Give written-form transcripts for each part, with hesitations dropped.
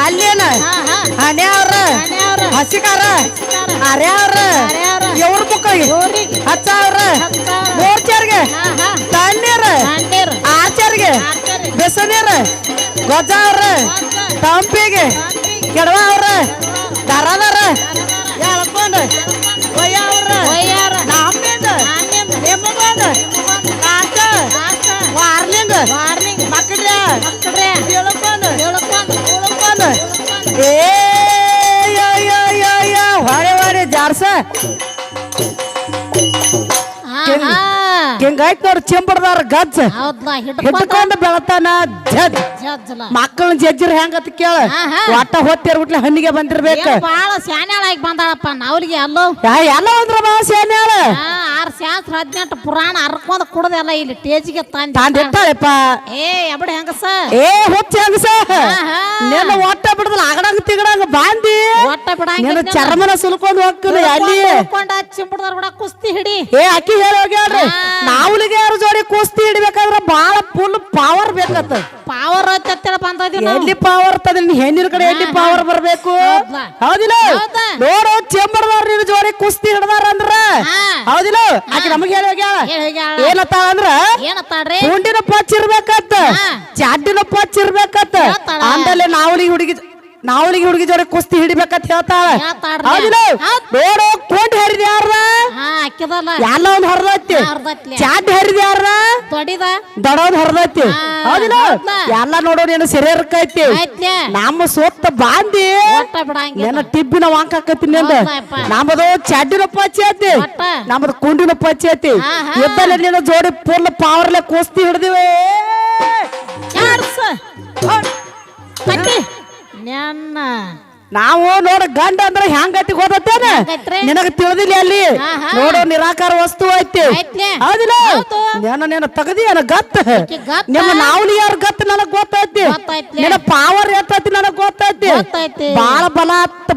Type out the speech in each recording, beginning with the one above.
ಅಲ್ಲೇನ ಹನ್ಯಾವ್ರ ಹಸಿಕಾರ ಅರ್ಯಾವ್ರ every ಮಕ್ಕಳಿಗೆ 10,000 ಮೋರ್ಚಾರ್ಗೆ ತಣ್ಣೀರ ಆಚಾರ್ಗೆ ಬೆಸನೀರ ಗೊಜ್ಜಾವ್ರ ತಂಪಿಗೆ ಕೆಡವವ್ರ ದರದಾರ ಎಳ್ಕೊಂಡು ಒಯ್ಯವ್ರ ನಮ್ಮಿಂದ ನಿಮ್ಮಗೊಂದು ಕಾಕ ವಾರ್ನಿಂಗ್ ಮಕ್ಕಳ್ರೆ ತಿಳ್ಕೊಂಡು ಏ ಹೊಳೆ ಜಾರ್ಸ ಹಿಂಗಾಯ್ತು ನೋಡ್ರಿ ಚಿಂಬಡ್ದಾರ ಗಜ್ಜ ಹಿಡ್ಕೊಂಡು ಬೆಳತಾನ ಜಜ್ ಮಕ್ಕಳನ್ನ ಜಜ್ಜಿರ್ ಹೆಂಗತ್ ಕೇಳ ಒಟ್ಟ ಹೊತ್ತಿರ್ಬಿಟ್ಲೆ ಹಣ್ಣಿಗೆ ಬಂದಿರ್ಬೇಕು ಬಾಳ ಶಾನ್ಯಾಳಾಗಿ ಬಂದಾಳಪ್ಪ ನಾವ್ಲಿಗೆ ಅಲ್ಲೋ ಎಲ್ಲ ಅಂದ್ರ ಬಾ ಶಾನ್ಯಾಳ 6 ಶಾಸ್ತ್ರ 18 ಪುರಾಣ ಅರ್ಕೊಂಡ್ ಕುಡ್ದೆಲ್ಲ ಇಲ್ಲಿ ಟೇಜಿಗೆ ತಂದಿಟ್ಟಾಳೆಪ್ಪ ಏ ಎಬಡಿ ಹೆಂಗಸ ಏ ಹುಚ್ಚ ಹೆಂಗಸ ನಿನ್ನ ಒಟ್ಟ ಬಿಡದಲ್ಲ ಆಗಡಂಗ ತಿಗಡಂಗ ಬಾಂದಿ ಒಟ್ಟ ಬಿಡಂಗ ನಿನ್ನ ಚರ್ಮನ ಸುಲ್ಕೊಂಡು ಹೋಗ್ತೀನಿ ಅಲ್ಲಿ ಚಿಂಬಡ್ದಾರ ಕೂಡ ಕುಸ್ತಿ ಹಿಡಿ ಏ ಅಕ್ಕಿ ಹೇಳಿ ಹೋಗ್ಯಾಳ್ರಿ ನಾವ್ಲಿಗೆ ಯಾರ ಜೋಡಿ ಕುಸ್ತಿ ಹಿಡಿಬೇಕಾದ್ರ ಬಾಳ ಫುಲ್ ಪವರ್ ಬೇಕತ್ತ ಪವರ್ ಐತತ್ತೇಳ ಬಂದದಿ ಎಲ್ಲಿ ಪವರ್ ತದ ಹೆಣ್ಣಿನ ಕಡೆ ಎಲ್ಲಿ ಪವರ್ ಬರ್ಬೇಕು ಹೌದಿಲ್ಲ ನೋಡು ಚೇಂಬರ್ದಾರ ನಿನ್ನ ಜೋಡಿ ಕುಸ್ತಿ ಹಿಡ್ದಾರ ಅಂದ್ರ ಹೌದಿಲ್ಲ ಆಕೆ ನಮಗೆ ಹೇಳಿ ಹೋಗ್ಯಾಳ ಏನತ್ತಾಳ ಅಂದ್ರ ಗುಂಡಿನ ಪಚ್ಚ ಇರ್ಬೇಕತ್ತ ಚಾಡಿನ ಪಚ್ಚ ಇರ್ಬೇಕತ್ತ ಆಮೇಲೆ ನಾವಲಿಗೆ ಹುಡುಗಿ ಜೋಡಿ ಕುಸ್ತಿ ಹಿಡಿಬೇಕಂತ ಹೇಳ್ತಾಳ ಹೌದಿಲ್ಲ ನೋಡು ಕೊಂಡ್ ಹರಿದ ಯಾರ ಎಲ್ಲ ಒಂದ್ ಹರಿದೈತಿ ಚಾಡ್ ಹರಿದ ಯಾರ ದಡೋದ್ ಹರಿದೈತಿ ಹೌದಿಲ್ಲ ಎಲ್ಲ ನೋಡೋ ನೀನು ಸರಿಯರ್ಕೈತಿ ನಮ್ಮ ಸೊತ್ತ ಬಾಂದಿ ಏನ ಟಿಬ್ಬಿನ ವಾಂಕ್ ಹಾಕತ್ತೀನಿ ಅಂದ ನಮ್ಮದು ಚಾಡಿನ ಪಚ್ಚ ಐತಿ ನಮ್ಮದು ಕುಂಡಿನ ಪಚ್ಚ ಐತಿ ಇದ್ದಲ್ಲ ನೀನು ಜೋಡಿ ಫುಲ್ ಪವರ್ಲೆ ಕುಸ್ತಿ ಹಿಡ್ದಿವೆ ನಾವು ನೋಡ ಗಂಡ ಅಂದ್ರ ಹೆಂಗತಿ ಗೊತ್ತೇನೆ ನಿನಗ ತಿಳಿದಿಲ್ಲ ಅಲ್ಲಿ ನೋಡೋ ನಿರಾಕಾರ ವಸ್ತು ಐತಿ ಹೌದಿಲ್ಲ ನೀನ ತಗದಿ ಏನ ಗತ್ ನಿಮ್ಮ ನಾವ್ಲಿ ಯಾರ ಗತ್ ನನಗ್ ಗೊತ್ತೈತಿ ನಿನ್ನ ಪಾವರ್ ಎತ್ತೈತಿ ನನಗ್ ಗೊತ್ತೈತಿ ಬಾಳ ಬಲ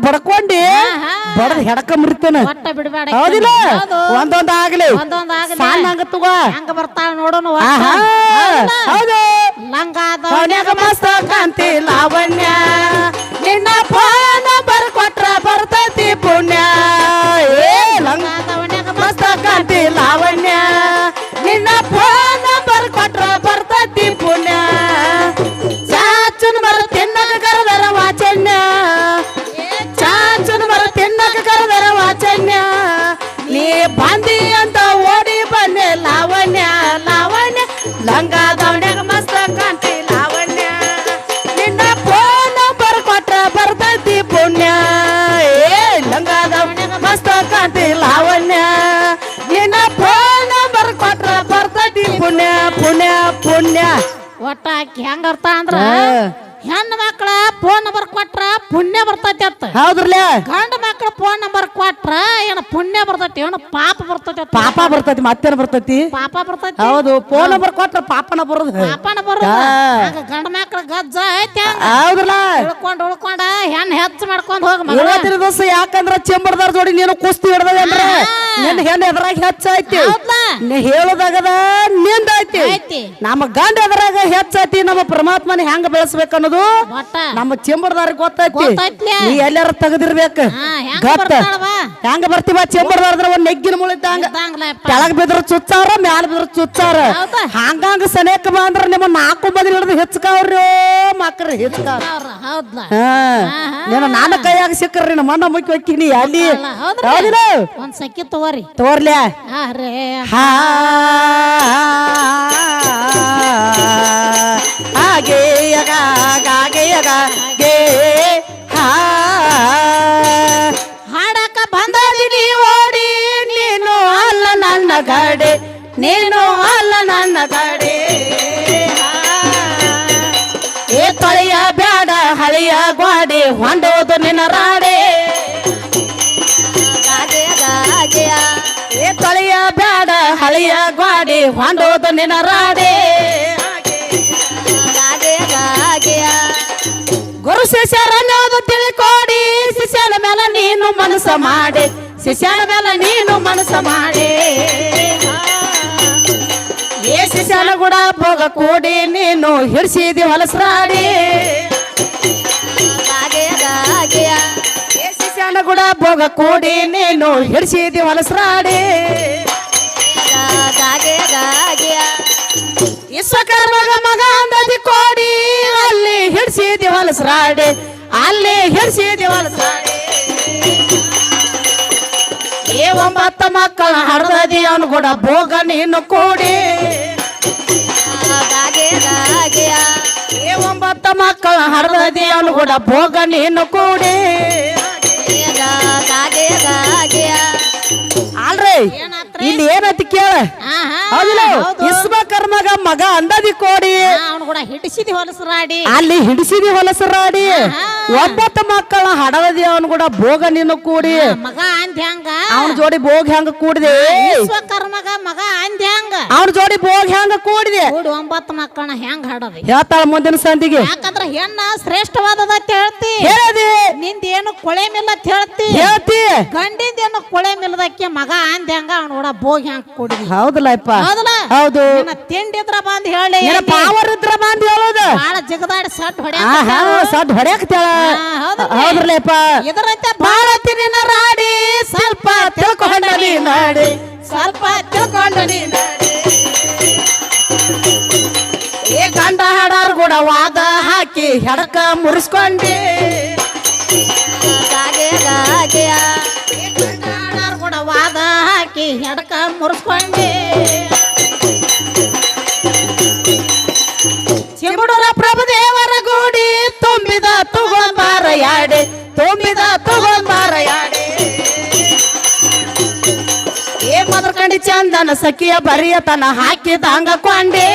ಬಡ್ಕೊಂಡಿ ಬಡದ್ ಹೆಡಕ ಮುರಿತೇನೆ ಹೌದಿಲ್ಲ ಒಂದೊಂದ್ ಆಗ್ಲಿ ಸಾಲ ಹಂಗ ತಗೋ ಹಂಗ ಬರ್ತಾಳ ನೋಡೋನು ಹೌದು ಲಂಗಾದ ಮಸ್ತ ಕಾಂತಿ ಲಾವಣ್ಯ ನಿನ್ನ ಫೋನ್ ಬರ್ಕೊಟ್ರ ಬರ್ತೈತಿ ಪುಣ್ಯ ಏ ಮಸ್ತ ಕಾಂತಿ ಲಾವಣ್ಯ ನಿನ್ನ ಫೋನ್ ಬರ್ಕೊಟ್ರ ಬರ್ತೈತಿ ಪುಣ್ಯ ಚಾಚುನ್ ಬರ ತಿನ್ನಕ ಕರದರ ವಾಚನ್ಯ ಚಾಚುನ್ ಬರ ತಿನ್ನಕ ಕರದರ ವಾಚನ್ಯ ನೀ ಬಂದಿ ಅಂತ ಓಡಿ ಬನ್ನೆ ಲಾವಣ್ಯ ಲಾವಣ್ಯ ಲಂಗಾದವನ್ಯಾಗ ಮಸ್ತ ಕಾಂತಿ ಲಾವಣ್ಯ ನಿನ್ನ ಫೋನ್ ಬರ್ಕೊಟ್ರ ಬರ್ತೈತಿ ಪುಣ್ಯ ಏ ಲಂಗಾದವನ್ಯಾಗ ಮಸ್ತ ಕಾಂತಿ ಲಾವಣ್ಯ ನಿನ್ನ ಫೋನ್ ಬರ್ಕೊಟ್ರ ಬರ್ತೈತಿ ಪುಣ್ಯ ಪುಣ್ಯ ಪುಣ್ಯ ಒಟ್ಟ ಆಕಿ ಹೆಂಗ ಅರ್ಥ ಅಂದ್ರ ಹೆಣ್ಣು ಮಕ್ಳ ಫೋನ್ ನಂಬರ್ ಕೊಟ್ರ ಪುಣ್ಯ ಬರ್ತೈತಿ ಅತ್ತ ಹೌದ್ರಲ್ಲ ಗಂಡ ಮಕ್ಳ ಫೋನ್ ನಂಬರ್ ಕೊಟ್ರ ಏನ ಪುಣ್ಯ ಬರ್ತೈತಿ ಏನ ಪಾಪ ಬರ್ತೈತಿ ಪಾಪ ಬರ್ತೈತಿ ಮತ್ತೇನ ಬರ್ತೈತಿ ಪಾಪ ಬರ್ತೈತಿ ಹೌದು ಫೋನ್ ನಂಬರ್ ಕೊಟ್ರ ಪಾಪನ ಬರೋದು ಪಾಪನ ಬರೋದು ಗಂಡ ಮಕ್ಳ ಗಜ್ಜ ಐತಿ ಹೌದ್ರಲ್ಲ ಉಳ್ಕೊಂಡ ಹೆಣ್ ಹೆಚ್ಚು ಮಾಡ್ಕೊಂಡ್ ಹೋಗ ಇವತ್ತಿನ ದಿವಸ ಯಾಕಂದ್ರ ಚೆಂಬರ್ದಾರ ಜೋಡಿ ನೀನು ಕುಸ್ತಿ ಹಿಡ್ದವೆ ಅಂದ್ರ ನಿನ್ನ ಹೆಣ್ಣು ಎದ್ರಾಗ ಹೆಚ್ಚೈತಿ ನೀ ಹೇಳೋದಾಗದ ನಿಂದ ಐತಿ ನಮ್ಮ ಗಂಡ ಎದ್ರಾಗ ಹೆಚ್ಚೈತಿ ನಮ್ಮ ಪರಮಾತ್ಮನ ಹೆಂಗ ಬೆಳೆಸ್ಬೇಕು ಅನ್ನೋದು ನಮ್ಮ ಚೆಂಬರ್ದಾರ ಗೊತ್ತೈತಿ ನೀ ಎಲ್ಲಾರ ತೆಗದಿರ್ಬೇಕ ಗತ್ತ ಹೆಂಗ ಬರ್ತೀವ ಚೆಂಬರ್ದಾರ ಒಂದ್ ನೆಗ್ಗಿನ ಮುಳಿದ್ದಂಗ ಕೆಳಗ್ ಬಿದ್ರ ಚುಚ್ಚಾವ್ರ ಮ್ಯಾಲ ಬಿದ್ರ ಚುಚ್ಚಾವ್ರ ಹಂಗಂಗ ಸನೇಕ ಬಂದ್ರ ನಿಮ್ಮ 4 ಮಂದಿ ಹಿಡಿದು ಹೆಚ್ಚಕಾವ್ರಿ ಮಕ್ರಿ ಹೆಚ್ಚಕಾವ್ರ ನೀನು ನಾನು ಕೈಯಾಗ ಸಿಕ್ಕರ್ರಿ ನಮ್ಮ ಮಣ್ಣ ಮುಕ್ಕಿ ಹೋಗ್ತೀನಿ ಅಲ್ಲಿ ಹೌದಿಲ್ಲ ಒಂದ್ ಸಕ್ಕಿ ತಗೋರಿ ತೋರ್ಲ್ಯಾ ಹಾಡಕ ಬಂದದಿನಿ ಓಡಿ ನೀನು ಅಲ್ಲ ನನ್ನ ಗಾಡೆ ನೀನು ಅಲ್ಲ ನನ್ನ ಗಾಡೆ ಏ ತೊಳೆಯ ಬ್ಯಾಡ ಹಳೆಯ ಗ್ವಾಡೆ ಹೊಂಡೋದು ನಿನ್ನ ರಾಡೆ ಏ ತೊಳೆಯ ಬ್ಯಾಡ ಹಳೆಯ ಗ್ವಾಡೆ ಹೊಂಡೋದು ನಿನ್ನ ರಾಡೆ ಗುರು ಶಿಷ್ಯರನ್ನೋದು ತಿಳ್ಕೊಡಿ ಶಿಷ್ಯನ ಮೇಲೆ ನೀನು ಮನಸ್ಸ ಮಾಡಿ ಶಿಷ್ಯನ ಮೇಲೆ ನೀನು ಮನಸ್ಸ ಮಾಡಿ ಏ ಶಿಷ್ಯನ ಕೂಡ ಭೋಗ ಕೂಡಿ ನೀನು ಹಿಡಿಸಿದಿ ಹೊಲಸ್ರಾಡಿ ಶಿಶಾನ ಕೂಡ ಭೋಗ ಕೂಡಿ ನೀನು ಹಿಡಿಸಿದಿ ಹೊಲಸರಾಡಿ ವಿಶ್ವಕರ್ಮಗ ಮಗ ಅಂದದಿ ಕೋಡಿ ಅಲ್ಲಿ ಹಿಡಿಸಿದಿ ಹೊಲಸರಾಡಿ ಅಲ್ಲಿ ಹಿಡಿಸಿದಿ ಹೊಲಸರಾಡಿ ಏ 9 ಮಕ್ಕಳ ಹಡದದಿ ಅವನು ಕೂಡ ಭೋಗ ನೀನು ಕೂಡಿ ಏ 9 ಮಕ್ಕಳ ಹಡದದಿ ಅವನು ಕೂಡ ಭೋಗ ನೀನು ಕೂಡಿ ಅಲ್ರಿ ಇಲ್ಲಿ ಏನಂತ ಕೇಳ ಹೌದಿಲ್ಲ ವಿಶ್ವಕರ್ಮಗ ಮಗ ಅಂದದಿ ಕೋಡಿ ಅವನು ಕೂಡ ಹಿಡಿಸಿದಿ ಹೊಲಸರಾಡಿ ಅಲ್ಲಿ ಹಿಡಿಸಿದಿ ಹೊಲಸರಾಡಿ 9 ಮಕ್ಕಳ ಹಡದದಿ ಅವನು ಕೂಡ ಭೋಗ ನೀನು ಕೂಡಿ ಮಗ ಅಂದ್ಯಾಂಗ ಅವನ ಜೋಡಿ ಭೋಗ ಹೆಂಗ ಕೂಡಿದೆ ವಿಶ್ವಕರ್ಮಗ ಮಗ ಅಂದ್ಯಾಂಗ ಅವನ ಜೋಡಿ ಭೋಗ ಹೆಂಗ ಕೂಡಿದೆ ಕೂಡಿ 9 ಮಕ್ಕಳನ್ನ ಹೆಂಗ್ ಹಡದಿ ಹೇಳ್ತಾಳ ಮುಂದಿನ ಸಂದಿಗೆ ಯಾಕಂದ್ರ ಹೆಣ್ಣ ಶ್ರೇಷ್ಠವಾದದ ಅಂತ ಹೇಳ್ತಿ ಹೇಳದಿ ನಿಂದೇನು ಕೊಳೆ ಮಿಲ್ಲ ಅಂತ ಹೇಳ್ತಿ ಹೇಳ್ತಿ ಗಂಡಿಂದೇನು ಕೊಳೆ ಮಿಲ್ಲದಕ್ಕೆ ಮಗ ಅಂದ್ಯಾಂಗ ಅವನು ಕೂಡ ಭೋಗಿ ಹೆಂಗ್ ಕೂಡಿದಿ ಹೌದಲ್ಲಪ್ಪ ಹೌದಲ್ಲ ಹೌದು ನಿನ್ನ ತಿಂಡಿದ್ರ ಬಂದ್ ಹೇಳಿ ಪಾವರ್ ಇದ್ರ ಬಂದ್ ಹೇಳೋದು ಬಾಳ ಜಗದಾಡಿ ಸಟ್ ಹೊಡ್ಯಾ ಸಡ್ ಹೊಡ್ಯಾಕ್ತಾಳ ಹೌದ್ರಲ್ಲಪ್ಪ ಇದರಂತೆ ಬಾಳ ತಿನ್ನ ರಾಡಿ ಸ್ವಲ್ಪ ತಿಳ್ಕೊಂಡ ನೀ ನಾಡಿ ಸ್ವಲ್ಪ ತಿಳ್ಕೊಂಡ ನೀನು ಏ ಗಂಡ ಹಾಡಾರ್ ಕೂಡ ವಾದ ಹಾಕಿ ಹೆಡಕ ಮುರಿಸ್ಕೊಂಡಿ ಕೂಡ ವಾದ ಹಾಕಿ ಹೆಡಕ ಮುರಿಸ್ಕೊಂಡಿ ಚಿಮುಡುರ ಪ್ರಭುದೇವರ ಗೂಡಿ ತುಂಬಿದ ತಗೊಂಬಾರ ಯಾಡೆ ತುಂಬಿದ ತಗೊಂಬಾರ ಯಾಡೆ ಏ ಮದರ್ಕಂಡಿ ಚಂದನ ಸಖಿಯ ಬರಿಯ ತನ ಹಾಕಿದಂಗ ಕೊಂಡೆ